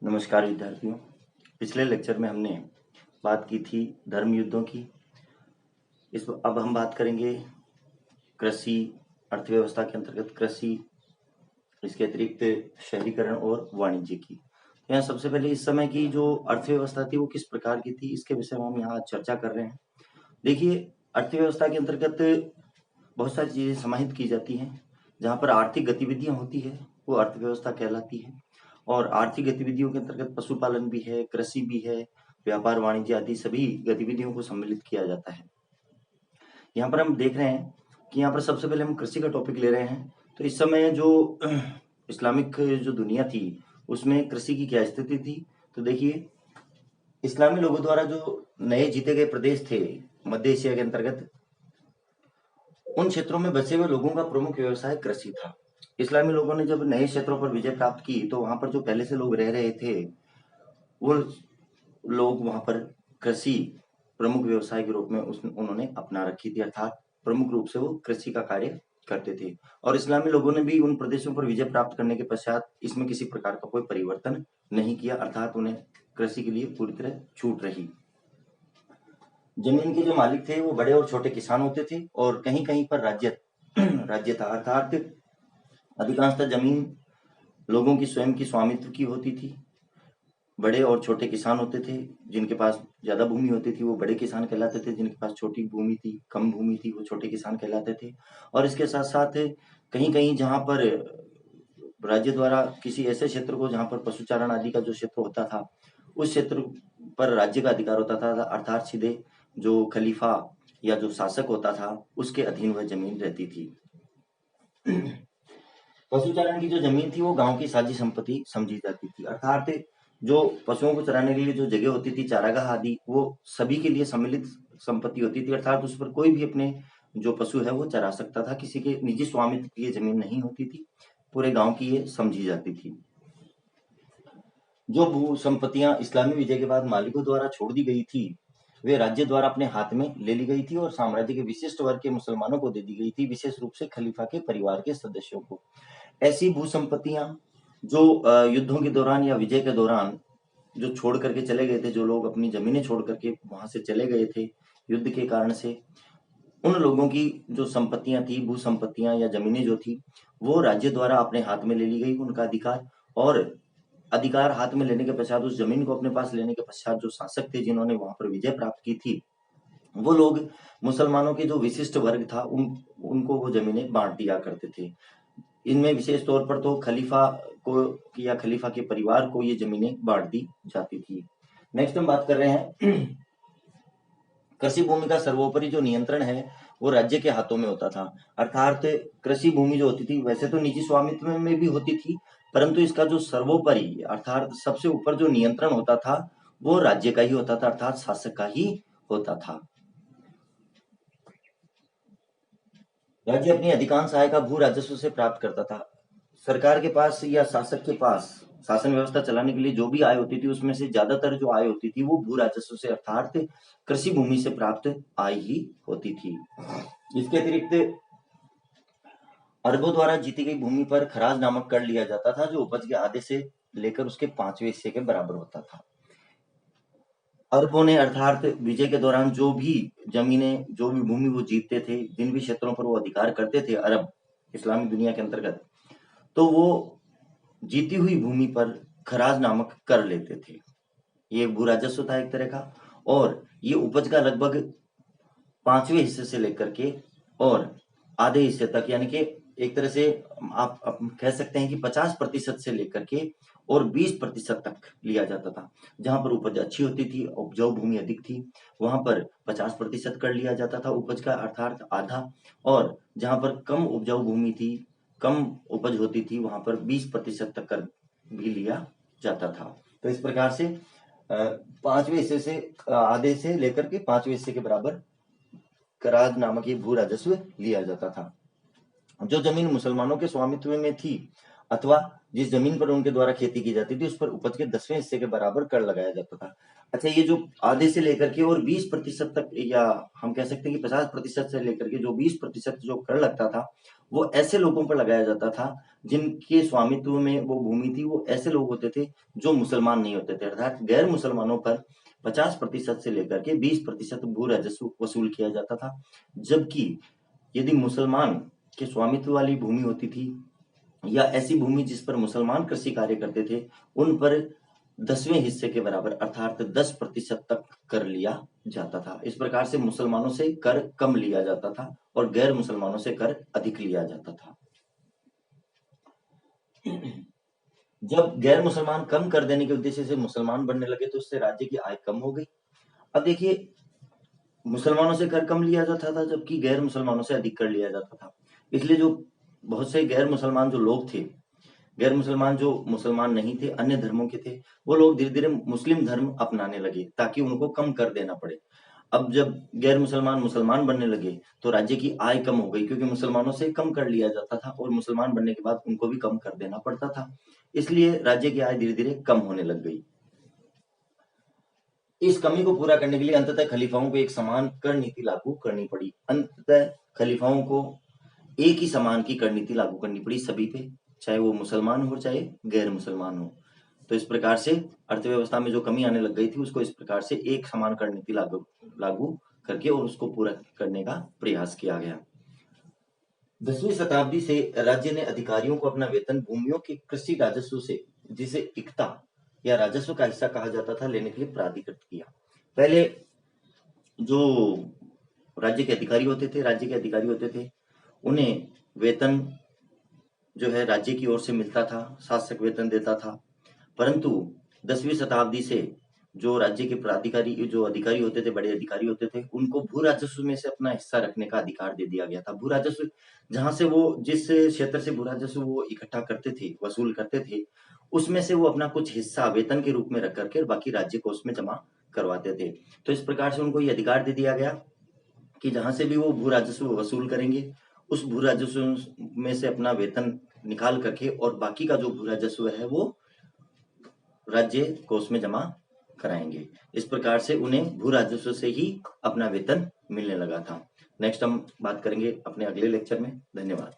नमस्कार विद्यार्थियों। पिछले लेक्चर में हमने बात की थी धर्म युद्धों की। अब हम बात करेंगे कृषि अर्थव्यवस्था के अंतर्गत कृषि, इसके अतिरिक्त शहरीकरण और वाणिज्य की। यहाँ सबसे पहले इस समय की जो अर्थव्यवस्था थी वो किस प्रकार की थी, इसके विषय में हम यहाँ चर्चा कर रहे हैं। देखिए, अर्थव्यवस्था के अंतर्गत बहुत सारी चीजें समाहित की जाती हैं। जहाँ पर आर्थिक गतिविधियां होती है वो अर्थव्यवस्था कहलाती है। और आर्थिक गतिविधियों के अंतर्गत पशुपालन भी है, कृषि भी है, व्यापार वाणिज्य आदि सभी गतिविधियों को सम्मिलित किया जाता है। यहाँ पर हम देख रहे हैं कि यहाँ पर सबसे पहले हम कृषि का टॉपिक ले रहे हैं। तो इस समय जो इस्लामिक जो दुनिया थी उसमें कृषि की क्या स्थिति थी, तो देखिए, इस्लामी लोगों द्वारा जो नए जीते गए प्रदेश थे मध्य एशिया के अंतर्गत, उन क्षेत्रों में बसे हुए लोगों का प्रमुख व्यवसाय कृषि था। इस्लामी लोगों ने जब नए क्षेत्रों पर विजय प्राप्त की तो वहां पर जो पहले से लोग रह रहे थे वो लोग वहां पर कृषि प्रमुख व्यवसाय के रूप में उन्होंने अपना रखी थी, अर्थात प्रमुख रूप से वो कृषि का कार्य करते थे। और इस्लामी लोगों ने भी उन प्रदेशों पर विजय प्राप्त करने के पश्चात इसमें किसी प्रकार का कोई परिवर्तन नहीं किया, अर्थात उन्हें कृषि के लिए पूरी तरह छूट रही। जमीन के जो मालिक थे वो बड़े और छोटे किसान होते थे और कहीं कहीं पर राज्य राज्य था, अर्थात अधिकांशतः जमीन लोगों की स्वयं की स्वामित्व की होती थी। बड़े और छोटे किसान होते थे, जिनके पास ज्यादा भूमि होती थी वो बड़े किसान कहलाते थे, जिनके पास छोटी भूमि थी, कम भूमि थी, वो छोटे किसान कहलाते थे। और इसके साथ साथ कहीं कहीं जहाँ पर राज्य द्वारा किसी ऐसे क्षेत्र को जहाँ पर पशुचारण आदि का जो क्षेत्र होता था उस क्षेत्र पर राज्य का अधिकार होता था, अर्थात सीधे जो खलीफा या जो शासक होता था उसके अधीन वह जमीन रहती थी। पशुचारण की जो जमीन थी वो गांव की साझी संपत्ति समझी जाती थी, अर्थात जो पशुओं को चराने के लिए जो जगह होती थी, चारागाह आदि, वो सभी के लिए सम्मिलित संपत्ति होती थी, अर्थात उस पर कोई भी अपने जो पशु है वो चरा सकता था, किसी के निजी स्वामित्व की ये जमीन नहीं होती थी, पूरे गांव की ये समझी जाती थी। जो भू संपत्तियां इस्लामी विजय के बाद मालिकों द्वारा छोड़ दी गई थी वे राज्य द्वारा अपने हाथ में ले ली गई थी और साम्राज्य के विशिष्ट वर्ग के मुसलमानों को दे दी गई थी, विशेष रूप से खलीफा के परिवार के सदस्यों को। ऐसी भू संपत्तियां जो युद्धों के दौरान या विजय के दौरान जो छोड़ करके चले गए थे, जो लोग अपनी जमीनें छोड़ करके वहां से चले गए थे युद्ध के कारण से, उन लोगों की जो संपत्तियां थी, भू संपत्तियां या जमीनें जो थी वो राज्य द्वारा अपने हाथ में ले ली गई, उनका अधिकार। और अधिकार हाथ में लेने के पश्चात, उस जमीन को अपने पास लेने के पश्चात जो शासक थे जिन्होंने वहां पर विजय प्राप्त की थी वो लोग मुसलमानों के जो विशिष्ट वर्ग था उनको वो जमीनें बांट दिया करते थे। इनमें विशेष तौर पर तो खलीफा को या खलीफा के परिवार को ये जमीनें बांट दी जाती थी। नेक्स्ट हम बात कर रहे हैं कृषि भूमि का सर्वोपरि जो नियंत्रण है वो राज्य के हाथों में होता था, अर्थात कृषि भूमि जो होती थी वैसे तो निजी स्वामित्व में भी होती थी, परंतु इसका जो सर्वोपरि अर्थात सबसे ऊपर जो नियंत्रण होता था वो राज्य का ही होता था, अर्थात शासक का ही होता था। राज्य अपनी अधिकांश आय का भू राजस्व से प्राप्त करता था। सरकार के पास या शासक के पास शासन व्यवस्था चलाने के लिए जो भी आय होती थी उसमें से ज्यादातर जो आय होती थी वो भू राजस्व से अर्थात कृषि भूमि से प्राप्त आय ही होती थी। इसके अतिरिक्त अरबों द्वारा जीती गई भूमि पर खराज नामक कर लिया जाता था, जो उपज के आधे से लेकर उसके 5वें हिस्से के बराबर होता था। अरबों ने अर्थात विजय के दौरान जो भी जमीनें, जो भी भूमि वो जीतते थे, जिन भी क्षेत्रों पर वो अधिकार करते थे अरब इस्लामी दुनिया के अंतर्गत, तो वो जीती हुई भूमि पर खराज नामक कर लेते थे। ये भू राजस्व था एक तरह का, और ये उपज का लगभग 5वें हिस्से से लेकर के और आधे हिस्से तक, यानी कि एक तरह से आप कह सकते हैं कि 50% से लेकर के और 20% तक लिया जाता था। जहां पर उपज अच्छी होती थी, उपजाऊ भूमि अधिक थी, वहां पर 50% कर लिया जाता था उपज का, अर्थात आधा। और जहां पर कम उपजाऊ भूमि थी, कम उपज होती थी, वहां पर 20% तक कर भी लिया जाता था। तो इस प्रकार से 5वें हिस्से से आधे से लेकर के 5वें हिस्से के बराबर करार नामक ये भू राजस्व लिया जाता था। जो जमीन मुसलमानों के स्वामित्व में थी अथवा जिस जमीन पर उनके द्वारा खेती की जाती थी उस पर उपज के 10वें हिस्से के बराबर कर लगाया जाता था। अच्छा, ये जो आधे से लेकर के और 20% तक, या हम कह सकते हैं कि 50% से लेकर के जो 20% जो कर लगता था वो ऐसे लोगों पर लगाया जाता था जिनके स्वामित्व में वो भूमि थी। वो ऐसे लोग होते थे जो मुसलमान नहीं होते थे, अर्थात गैर मुसलमानों पर 50% से लेकर के 20% भू राजस्व वसूल किया जाता था। जबकि यदि मुसलमान के स्वामित्व वाली भूमि होती थी या ऐसी भूमि जिस पर मुसलमान कृषि कार्य करते थे, उन पर 10वें हिस्से के बराबर अर्थात 10% तक कर लिया जाता था। इस प्रकार से मुसलमानों से कर कम लिया जाता था और गैर मुसलमानों से कर अधिक लिया जाता था। जब गैर मुसलमान कम कर देने के उद्देश्य से मुसलमान बनने लगे तो उससे राज्य की आय कम हो गई। अब देखिए, मुसलमानों से कर कम लिया जाता था जबकि गैर मुसलमानों से अधिक कर लिया जाता था। इसलिए जो बहुत से गैर मुसलमान जो लोग थे, गैर मुसलमान जो मुसलमान नहीं थे, अन्य धर्मों के थे, वो लोग धीरे धीरे मुस्लिम धर्म अपनाने लगे ताकि उनको कम कर देना पड़े। अब जब गैर मुसलमान मुसलमान बनने लगे तो राज्य की आय कम हो गई, क्योंकि मुसलमानों से कम कर लिया जाता था और मुसलमान बनने के बाद उनको भी कम कर देना पड़ता था। इसलिए राज्य की आय धीरे धीरे कम होने लग गई। इस कमी को पूरा करने के लिए अंततः खलीफाओं को एक समान कर नीति लागू करनी पड़ी। अंततः खलीफाओं को एक ही समान की कर नीति लागू करनी पड़ी सभी पे, चाहे वो मुसलमान हो चाहे गैर मुसलमान हो। तो इस प्रकार से अर्थव्यवस्था में जो कमी आने लग गई थी उसको इस प्रकार से एक समान कर नीति लागू करके और उसको पूरा करने का प्रयास किया गया। 10वीं शताब्दी से राज्य ने अधिकारियों को अपना वेतन भूमियों के कृषि राजस्व से, जिसे इक्ता या राजस्व का हिस्सा कहा जाता था, लेने के लिए प्राधिकृत किया। पहले जो राज्य के अधिकारी होते थे उन्हें वेतन जो है राज्य की ओर से मिलता था, शासक वेतन देता था। परंतु 10वीं शताब्दी से जो राज्य के प्राधिकारी जो अधिकारी होते थे, बड़े अधिकारी होते थे, उनको भू राजस्व में से अपना हिस्सा रखने का अधिकार दे दिया गया था। भू राजस्व जहां से वो जिस क्षेत्र से भू राजस्व वो इकट्ठा करते थे, वसूल करते थे, उसमें से वो अपना कुछ हिस्सा वेतन के रूप में रख करके बाकी राज्य कोष में जमा करवाते थे। तो इस प्रकार से उनको ये अधिकार दे दिया गया कि जहां से भी वो भू राजस्व वसूल करेंगे उस भू राजस्व में से अपना वेतन निकाल करके और बाकी का जो भू राजस्व है वो राज्य कोष में जमा कराएंगे। इस प्रकार से उन्हें भू राजस्व से ही अपना वेतन मिलने लगा था। नेक्स्ट हम बात करेंगे अपने अगले लेक्चर में। धन्यवाद।